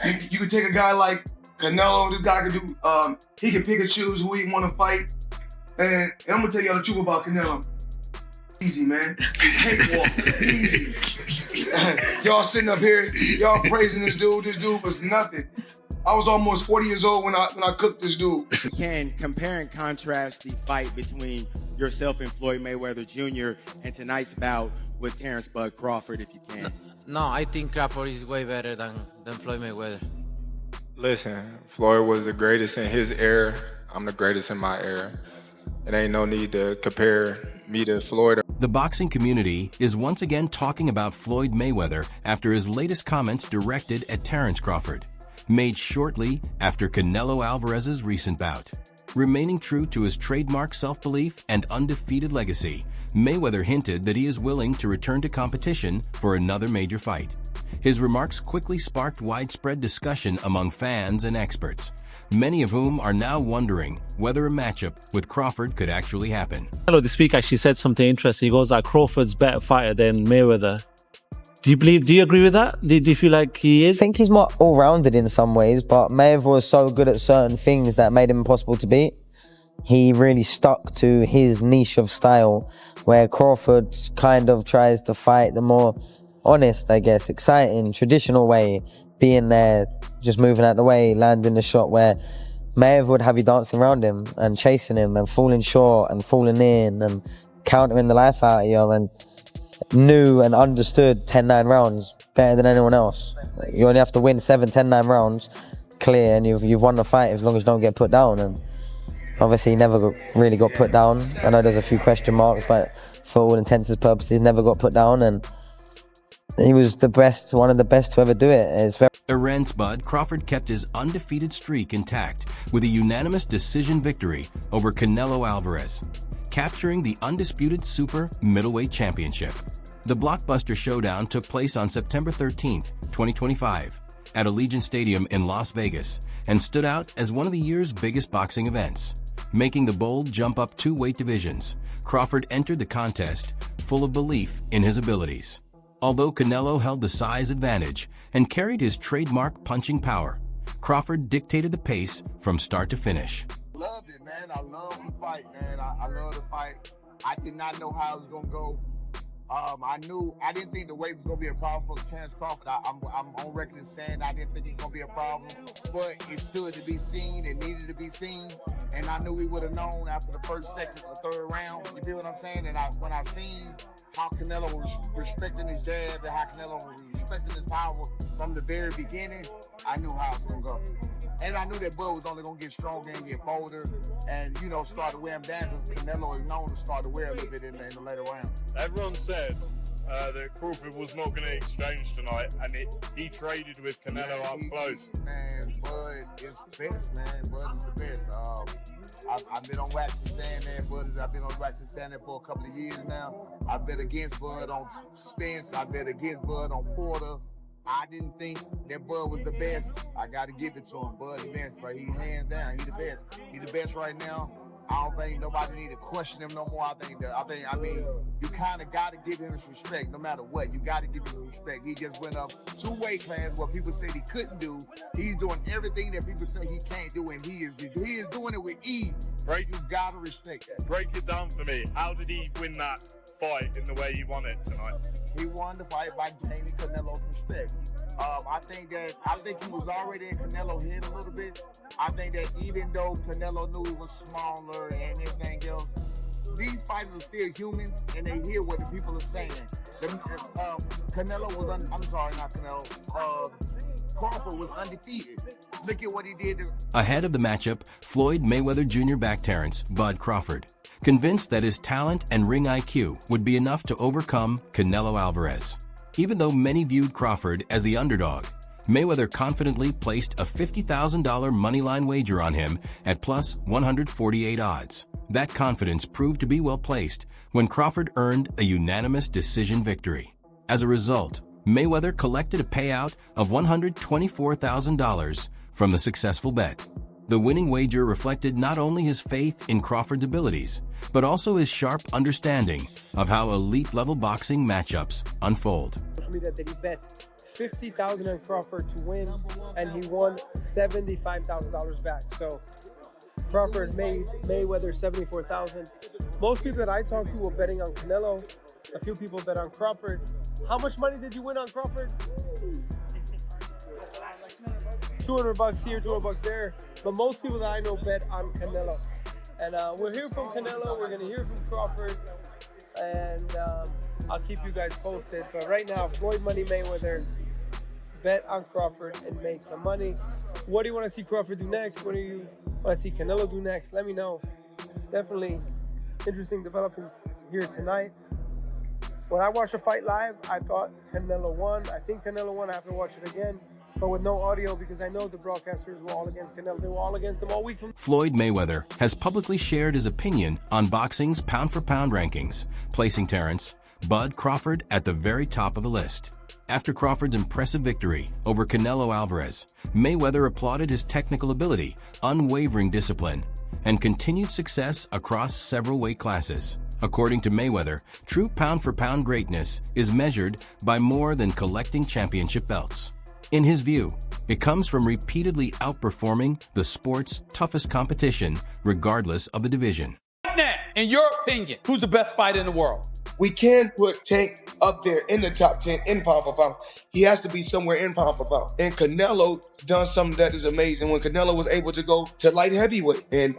You could take a guy like Canelo. This guy could do. He can pick and choose who he want to fight. And I'm gonna tell y'all the truth about Canelo. Easy, man. Cakewalk. Easy. Y'all sitting up here, y'all praising this dude. This dude was nothing. I was almost 40 years old when I cooked this dude. You can compare and contrast the fight between yourself and Floyd Mayweather Jr. and tonight's bout with Terence "Bud" Crawford, if you can. No, I think Crawford is way better than Floyd Mayweather. Listen, Floyd was the greatest in his era. I'm the greatest in my era. It ain't no need to compare me to Floyd. The boxing community is once again talking about Floyd Mayweather after his latest comments directed at Terence Crawford, made shortly after Canelo Alvarez's recent bout. Remaining true to his trademark self-belief and undefeated legacy, Mayweather hinted that he is willing to return to competition for another major fight. His remarks quickly sparked widespread discussion among fans and experts, many of whom are now wondering whether a matchup with Crawford could actually happen. Canelo this week actually said something interesting. He goes like Crawford's better fighter than Mayweather. Do you agree with that? Do you feel like he is? I think he's more all-rounded in some ways, but Mayweather was so good at certain things that made him impossible to beat. He really stuck to his niche of style, where Crawford kind of tries to fight the more honest, I guess, exciting, traditional way, being there, just moving out the way, landing the shot, where Mayweather would have you dancing around him and chasing him and falling short and falling in and countering the life out of you, and knew and understood 10-9 rounds better than anyone else. You only have to win 7, 10-9 rounds clear, and you've won the fight as long as you don't get put down. And obviously he never really got put down. I know there's a few question marks, but for all intents and purposes, never got put down, and he was the best, one of the best to ever do it. It's very Terence "Bud" Crawford kept his undefeated streak intact with a unanimous decision victory over Canelo Alvarez, capturing the undisputed super middleweight championship. The blockbuster showdown took place on September 13, 2025, at Allegiant Stadium in Las Vegas, and stood out as one of the year's biggest boxing events. Making the bold jump up 2 weight divisions, Crawford entered the contest full of belief in his abilities. Although Canelo held the size advantage and carried his trademark punching power, Crawford dictated the pace from start to finish. Loved it, man. I love the fight, man. I love the fight. I did not know how it was gonna go. I didn't think the weight was gonna be a problem for Terence Crawford. I'm on record as saying I didn't think it was gonna be a problem, but it stood to be seen. It needed to be seen, and I knew we would have known after the first, second, or third round. You feel what I'm saying? And when I seen how Canelo was respecting his jab and how Canelo was respecting his power from the very beginning, I knew how it was gonna go. And I knew that Bud was only gonna get stronger and get bolder, and start to wear him down, because Canelo is known to start to wear a little bit in the later round. Everyone said that Crawford was not going to exchange tonight, and he traded with Canelo up close. Man, Bud is the best, man. Bud is the best. I've been on wax and saying that, Bud. I've been on wax and saying that for a couple of years now. I bet against Bud on Spence. I bet against Bud on Porter. I didn't think that Bud was the best. I got to give it to him. Bud the best, right? He's hands down. He's the best. He's the best right now. I don't think nobody need to question him no more. I mean, you kind of got to give him his respect no matter what. You got to give him respect. He just went up 2 weight classes what people said he couldn't do. He's doing everything that people say he can't do, and he is doing it with ease. Right? You got to respect that. Break it down for me. How did he win that fight in the way he won it tonight? He won the fight by gaining Canelo's respect. I think he was already in Canelo's head a little bit. I think that even though Canelo knew he was smaller and everything else, these fighters are still humans, and they hear what the people are saying. Canelo was Crawford was undefeated. Look at what he did. Ahead of the matchup, Floyd Mayweather Jr. backed Terence "Bud" Crawford, convinced that his talent and ring IQ would be enough to overcome Canelo Alvarez. Even though many viewed Crawford as the underdog, Mayweather confidently placed a $50,000 moneyline wager on him at plus 148 odds. That confidence proved to be well placed when Crawford earned a unanimous decision victory. As a result, Mayweather collected a payout of $124,000 from the successful bet. The winning wager reflected not only his faith in Crawford's abilities, but also his sharp understanding of how elite-level boxing matchups unfold. Social media that he bet $50,000 on Crawford to win, and he won $75,000 back. So Crawford made Mayweather $74,000. Most people that I talk to were betting on Canelo. A few people bet on Crawford. How much money did you win on Crawford? $200 here, $200 there. But most people that I know bet on Canelo. And we'll hear from Canelo. We're going to hear from Crawford. And I'll keep you guys posted. But right now, Floyd Money Mayweather, bet on Crawford and make some money. What do you want to see Crawford do next? What do you want to see Canelo do next? Let me know. Definitely interesting developments here tonight. When I watched the fight live, I thought Canelo won. I think Canelo won. I have to watch it again, but with no audio because I know the broadcasters were all against Canelo. They were all against him all week. Floyd Mayweather has publicly shared his opinion on boxing's pound-for-pound rankings, placing Terence "Bud" Crawford at the very top of the list. After Crawford's impressive victory over Canelo Alvarez, Mayweather applauded his technical ability, unwavering discipline, and continued success across several weight classes. According to Mayweather, true pound-for-pound greatness is measured by more than collecting championship belts. In his view, it comes from repeatedly outperforming the sport's toughest competition, regardless of the division. Now, in your opinion, who's the best fighter in the world? We can put Tank up there in the top 10 in pound for pound. He has to be somewhere in pound for pound. And Canelo done something that is amazing when Canelo was able to go to light heavyweight and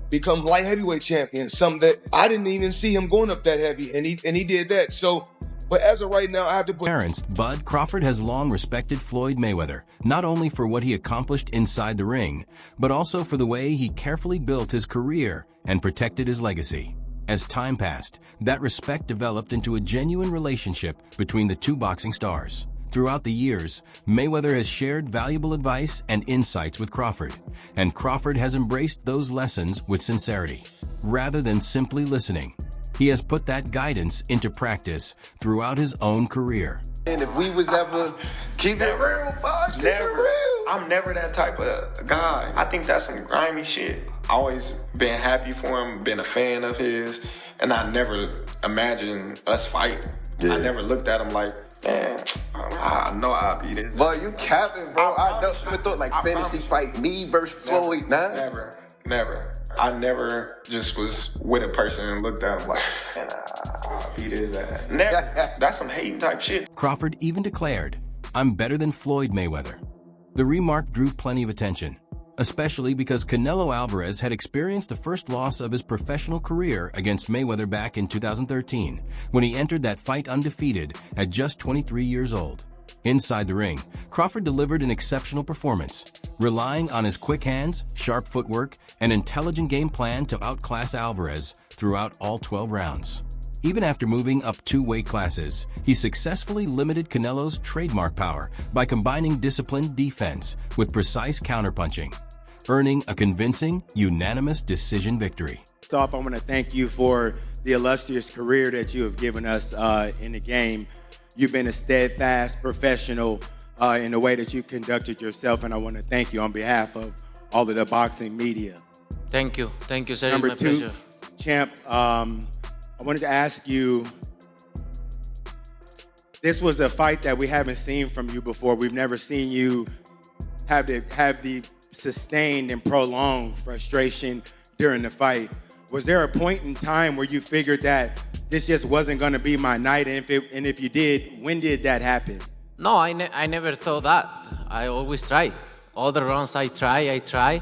become light heavyweight champion, something that I didn't even see him going up that heavy, and he did that. So, but as of right now, I have to put Terence "Bud" Crawford has long respected Floyd Mayweather, not only for what he accomplished inside the ring, but also for the way he carefully built his career and protected his legacy. As time passed, that respect developed into a genuine relationship between the two boxing stars. Throughout the years, Mayweather has shared valuable advice and insights with Crawford, and Crawford has embraced those lessons with sincerity. Rather than simply listening, he has put that guidance into practice throughout his own career. And if we was ever keep it real, boy, keep it real. I'm never that type of guy. I think that's some grimy shit. Always been happy for him, been a fan of his, and I never imagined us fighting. Yeah. I never looked at him like, man, I know I'll be this. But you capping, bro. I never thought like fantasy fight me versus Floyd. Never. I never just was with a person and looked at him like, man, I'll be this. Never. That's some hating type shit. Crawford even declared, "I'm better than Floyd Mayweather." The remark drew plenty of attention, especially because Canelo Alvarez had experienced the first loss of his professional career against Mayweather back in 2013, when he entered that fight undefeated at just 23 years old. Inside the ring, Crawford delivered an exceptional performance, relying on his quick hands, sharp footwork, and intelligent game plan to outclass Alvarez throughout all 12 rounds. Even after moving up 2 weight classes, he successfully limited Canelo's trademark power by combining disciplined defense with precise counterpunching, earning a convincing, unanimous decision victory. First off, I want to thank you for the illustrious career that you have given us in the game. You've been a steadfast professional in the way that you conducted yourself, and I want to thank you on behalf of all of the boxing media. Thank you, sir. Number my 2, pleasure. Champ, I wanted to ask you, this was a fight that we haven't seen from you before. We've never seen you have the sustained and prolonged frustration during the fight. Was there a point in time where you figured that this just wasn't going to be my night? And if you did, when did that happen? No, I never thought that. I always try. All the rounds I try,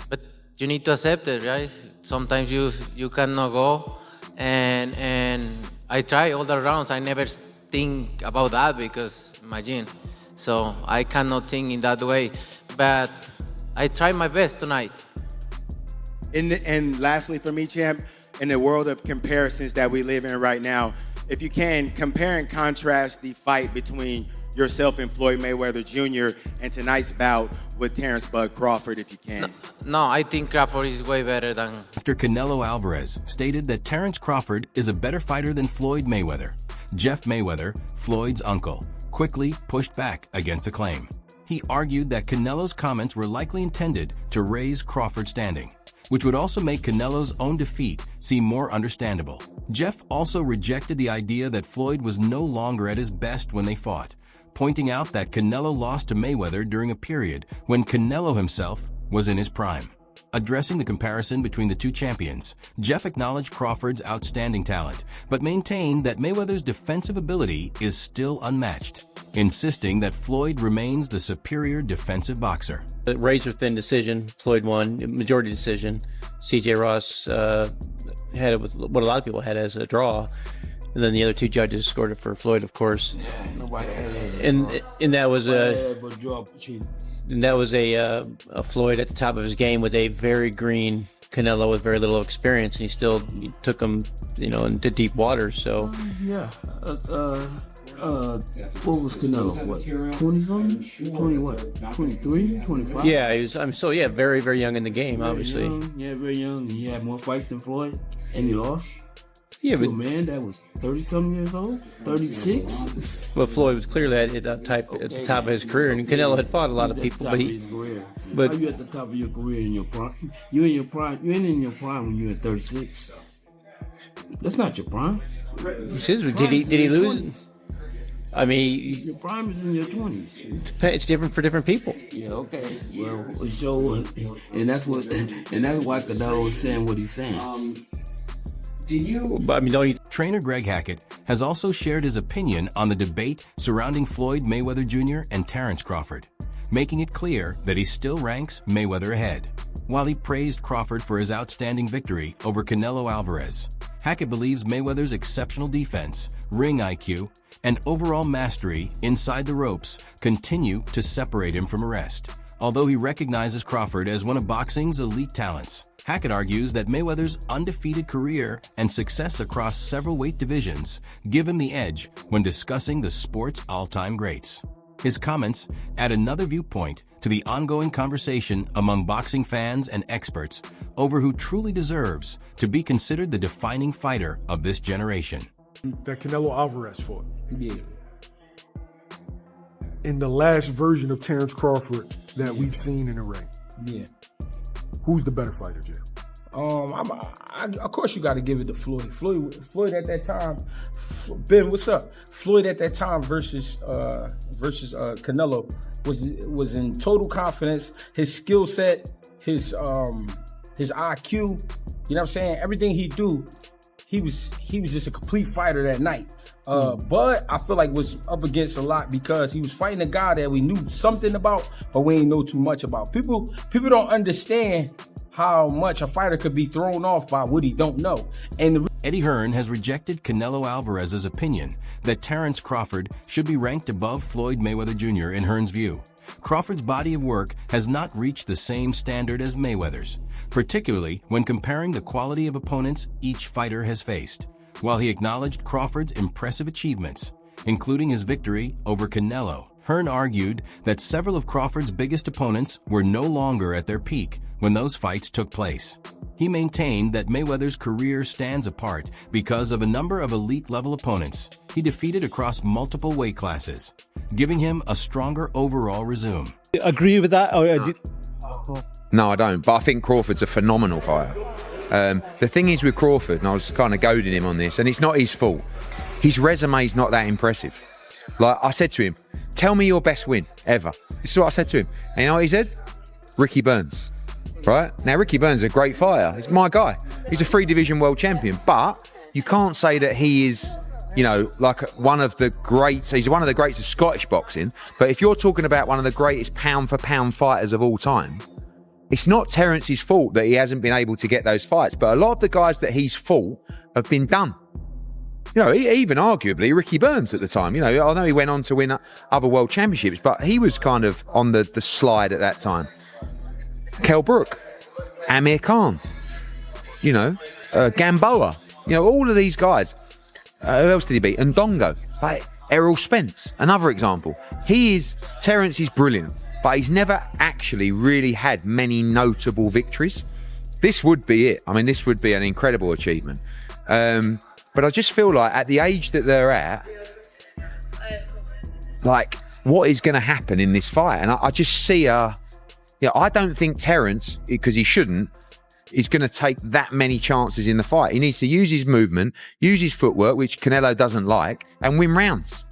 but you need to accept it, right? Sometimes you cannot go, and I try all the rounds. I never think about that because imagine. So I cannot think in that way, but I try my best tonight. And lastly for me, Champ, in the world of comparisons that we live in right now, if you can, compare and contrast the fight between yourself and Floyd Mayweather Jr. and tonight's bout with Terence "Bud" Crawford, if you can. No, I think Crawford is way better than... After Canelo Alvarez stated that Terence Crawford is a better fighter than Floyd Mayweather, Jeff Mayweather, Floyd's uncle, quickly pushed back against the claim. He argued that Canelo's comments were likely intended to raise Crawford's standing, which would also make Canelo's own defeat seem more understandable. Jeff also rejected the idea that Floyd was no longer at his best when they fought, pointing out that Canelo lost to Mayweather during a period when Canelo himself was in his prime. Addressing the comparison between the two champions, Jeff acknowledged Crawford's outstanding talent, but maintained that Mayweather's defensive ability is still unmatched, insisting that Floyd remains the superior defensive boxer. The razor-thin decision, Floyd won, majority decision. C.J. Ross had it with what a lot of people had as a draw. And then the other two judges scored it for Floyd, of course. Yeah, nobody had it. And that was a Floyd at the top of his game with a very green Canelo with very little experience, and he took him, into deep waters. So yeah, what was Canelo? What, 20-something? 20 what? 23, 25? Yeah, he was. Very, very young in the game, obviously. Very young. He had more fights than Floyd, and he lost. Yeah, but a man that was 30-something years old, 36. Well, Floyd was clearly at the top of his career, and Canelo had fought a lot of people, but How you at the top of your career in your prime? You ain't in your prime when you're at 36. That's not your prime. Did he lose? 20s. I mean, your prime is in your 20s. It's different for different people. Yeah, okay. Well, so, and that's why Canelo is saying what he's saying. Trainer Greg Hackett has also shared his opinion on the debate surrounding Floyd Mayweather Jr. and Terence Crawford, making it clear that he still ranks Mayweather ahead. While he praised Crawford for his outstanding victory over Canelo Alvarez, Hackett believes Mayweather's exceptional defense, ring IQ, and overall mastery inside the ropes continue to separate him from arrest. Although he recognizes Crawford as one of boxing's elite talents, Hackett argues that Mayweather's undefeated career and success across several weight divisions give him the edge when discussing the sport's all-time greats. His comments add another viewpoint to the ongoing conversation among boxing fans and experts over who truly deserves to be considered the defining fighter of this generation. That Canelo Alvarez fought. Yeah. In the last version of Terence Crawford that we've seen in the ring. Yeah. Who's the better fighter, Jim? Of course you got to give it to Floyd. Floyd at that time, Ben, what's up? Floyd at that time versus Canelo was in total confidence. His skill set, his IQ, you know what I'm saying? Everything he do, he was just a complete fighter that night. But I feel like was up against a lot because he was fighting a guy that we knew something about, but we ain't know too much about. People don't understand how much a fighter could be thrown off by what he don't know. And Eddie Hearn has rejected Canelo Alvarez's opinion that Terence Crawford should be ranked above Floyd Mayweather Jr. in Hearn's view. Crawford's body of work has not reached the same standard as Mayweather's, particularly when comparing the quality of opponents each fighter has faced. While he acknowledged Crawford's impressive achievements, including his victory over Canelo, Hearn argued that several of Crawford's biggest opponents were no longer at their peak when those fights took place. He maintained that Mayweather's career stands apart because of a number of elite-level opponents he defeated across multiple weight classes, giving him a stronger overall resume. Agree with that? No, I don't, but I think Crawford's a phenomenal fighter. The thing is with Crawford, and I was kind of goading him on this, and it's not his fault, his resume's not that impressive. Like I said to him, tell me your best win ever. This is what I said to him. And you know what he said? Ricky Burns. Right? Now, Ricky Burns is a great fighter. He's my guy. He's a 3-division world champion. But you can't say that he is, like one of the greats. He's one of the greats of Scottish boxing. But if you're talking about one of the greatest pound-for-pound fighters of all time, it's not Terence's fault that he hasn't been able to get those fights. But a lot of the guys that he's fought have been done. Even arguably Ricky Burns at the time. I know he went on to win other world championships, but he was kind of on the slide at that time. Kell Brook, Amir Khan, Gamboa, all of these guys. Who else did he beat? Ndongo, like Errol Spence, another example. Terence is brilliant, but he's never actually really had many notable victories. This would be it. I mean, this would be an incredible achievement. But I just feel like at the age that they're at, like, what is going to happen in this fight? And I just see I don't think Terence, because he shouldn't, is going to take that many chances in the fight. He needs to use his movement, use his footwork, which Canelo doesn't like, and win rounds.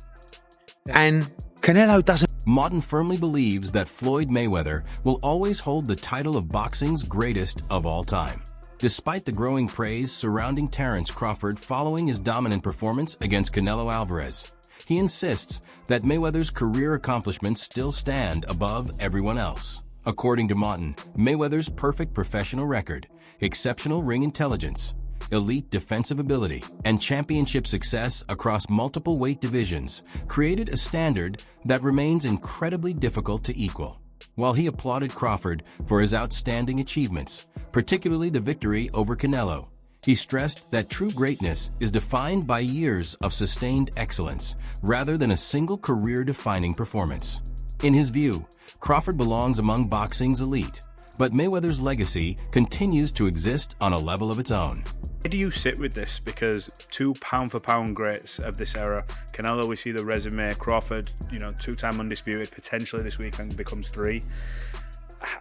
And Canelo doesn't. Martin firmly believes that Floyd Mayweather will always hold the title of boxing's greatest of all time. Despite the growing praise surrounding Terence Crawford following his dominant performance against Canelo Alvarez, he insists that Mayweather's career accomplishments still stand above everyone else. According to Martin, Mayweather's perfect professional record, exceptional ring intelligence, elite defensive ability, and championship success across multiple weight divisions created a standard that remains incredibly difficult to equal. While he applauded Crawford for his outstanding achievements, particularly the victory over Canelo, he stressed that true greatness is defined by years of sustained excellence rather than a single career-defining performance. In his view, Crawford belongs among boxing's elite, but Mayweather's legacy continues to exist on a level of its own. Where do you sit with this? Because two pound-for-pound greats of this era, Canelo, we see the resume, Crawford, two-time undisputed, potentially this weekend becomes 3.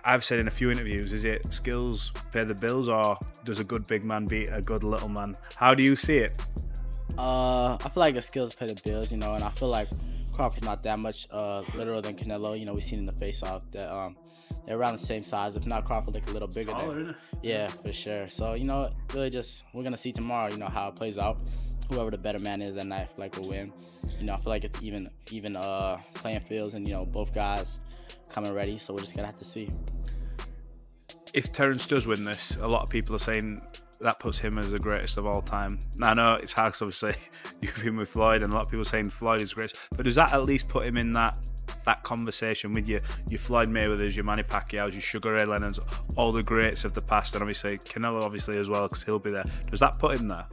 I've said in a few interviews, is it skills pay the bills, or does a good big man beat a good little man? How do you see it? I feel like the skills pay the bills, and I feel like Crawford's not that much littler than Canelo. We've seen in the face-off that they're around the same size, if not Crawford like a little bigger than. Yeah, for sure. So, really just, we're going to see tomorrow, how it plays out. Whoever the better man is that night, I feel like will win. I feel like it's even playing fields, and, both guys coming ready, so we're just going to have to see. If Terence does win this, a lot of people are saying that puts him as the greatest of all time. Now, I know it's hard because obviously you've been with Floyd, and a lot of people are saying Floyd is greatest, but does that at least put him in that conversation with your Floyd Mayweathers, your Manny Pacquiao's, your Sugar Ray Leonard's, all the greats of the past, and obviously Canelo obviously as well, because he'll be there. Does that put him there?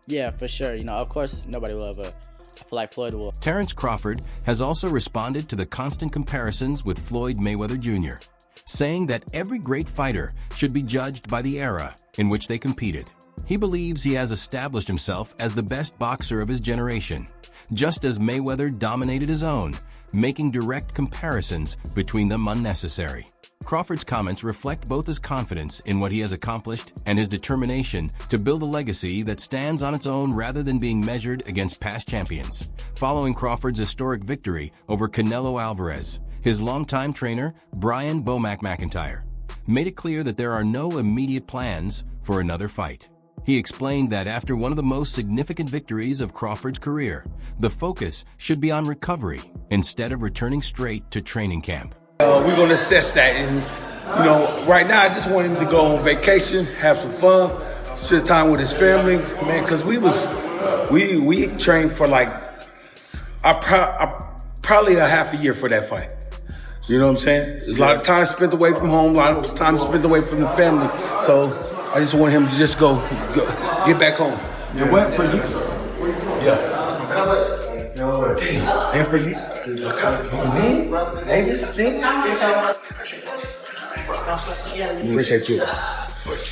Yeah, for sure. Of course, nobody will ever. I feel like Floyd will. Terence Crawford has also responded to the constant comparisons with Floyd Mayweather Jr., saying that every great fighter should be judged by the era in which they competed. He believes he has established himself as the best boxer of his generation, just as Mayweather dominated his own, making direct comparisons between them unnecessary. Crawford's comments reflect both his confidence in what he has accomplished and his determination to build a legacy that stands on its own rather than being measured against past champions. Following Crawford's historic victory over Canelo Alvarez, his longtime trainer, Brian Bomac McIntyre, made it clear that there are no immediate plans for another fight. He explained that after one of the most significant victories of Crawford's career, the focus should be on recovery instead of returning straight to training camp. We're going to assess that, and right now I just want him to go on vacation, have some fun, spend time with his family, man. Because we trained for probably a half a year for that fight. You know what I'm saying? There's a lot of time spent away from home, a lot of time spent away from the family. So I just want him to just go get back home. And what for you? Yeah. And for you? Appreciate you.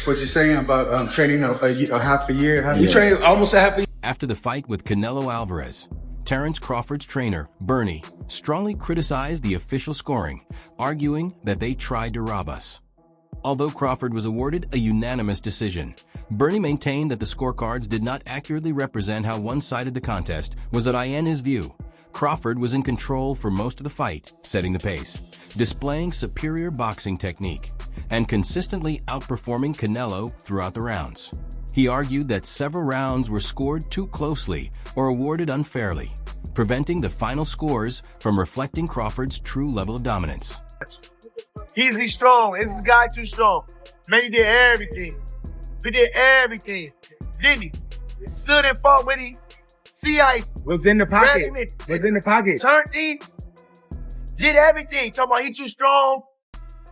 What you saying about training a half a year? You trained almost a half a year. After the fight with Canelo Alvarez, Terence Crawford's trainer, Bernie, strongly criticized the official scoring, arguing that they tried to rob us. Although Crawford was awarded a unanimous decision, Bernie maintained that the scorecards did not accurately represent how one-sided the contest was. That in his view, Crawford was in control for most of the fight, setting the pace, displaying superior boxing technique, and consistently outperforming Canelo throughout the rounds. He argued that several rounds were scored too closely or awarded unfairly, preventing the final scores from reflecting Crawford's true level of dominance. He's strong. This guy too strong. Man, he did everything. He did everything. Didn't he? Stood and fought with him. See how he was in the pocket. Was in the pocket. Turned him. Did everything. Talking about he too strong.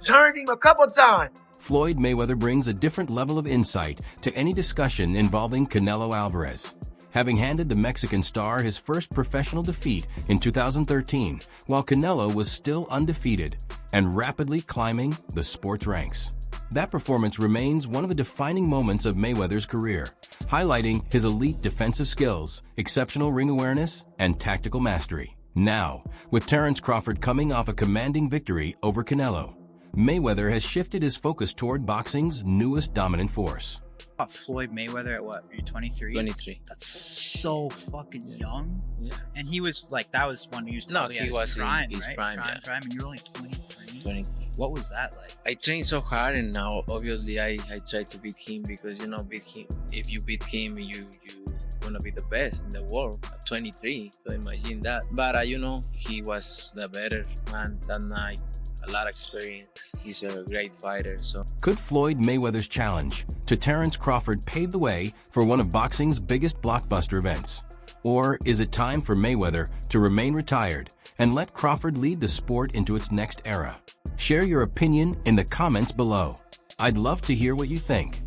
Turned him a couple times. Floyd Mayweather brings a different level of insight to any discussion involving Canelo Alvarez, having handed the Mexican star his first professional defeat in 2013, while Canelo was still undefeated and rapidly climbing the sports ranks. That performance remains one of the defining moments of Mayweather's career, highlighting his elite defensive skills, exceptional ring awareness, and tactical mastery. Now, with Terence Crawford coming off a commanding victory over Canelo, Mayweather has shifted his focus toward boxing's newest dominant force. Floyd Mayweather at what? You're 23? 23. That's so fucking young. Yeah. And he was like, that was when he was probably at his prime, in his right? prime, yeah. Prime, and you're only 23. 23. What was that like? I trained so hard, and now obviously I try to beat him because beat him. If you beat him, you gonna be the best in the world at 23. So imagine that. But he was the better man that night. A lot of experience. He's a great fighter. So Could Floyd Mayweather's challenge to Terence Crawford pave the way for one of boxing's biggest blockbuster events? Or is it time for Mayweather to remain retired and let Crawford lead the sport into its next era? Share your opinion in the comments below. I'd love to hear what you think.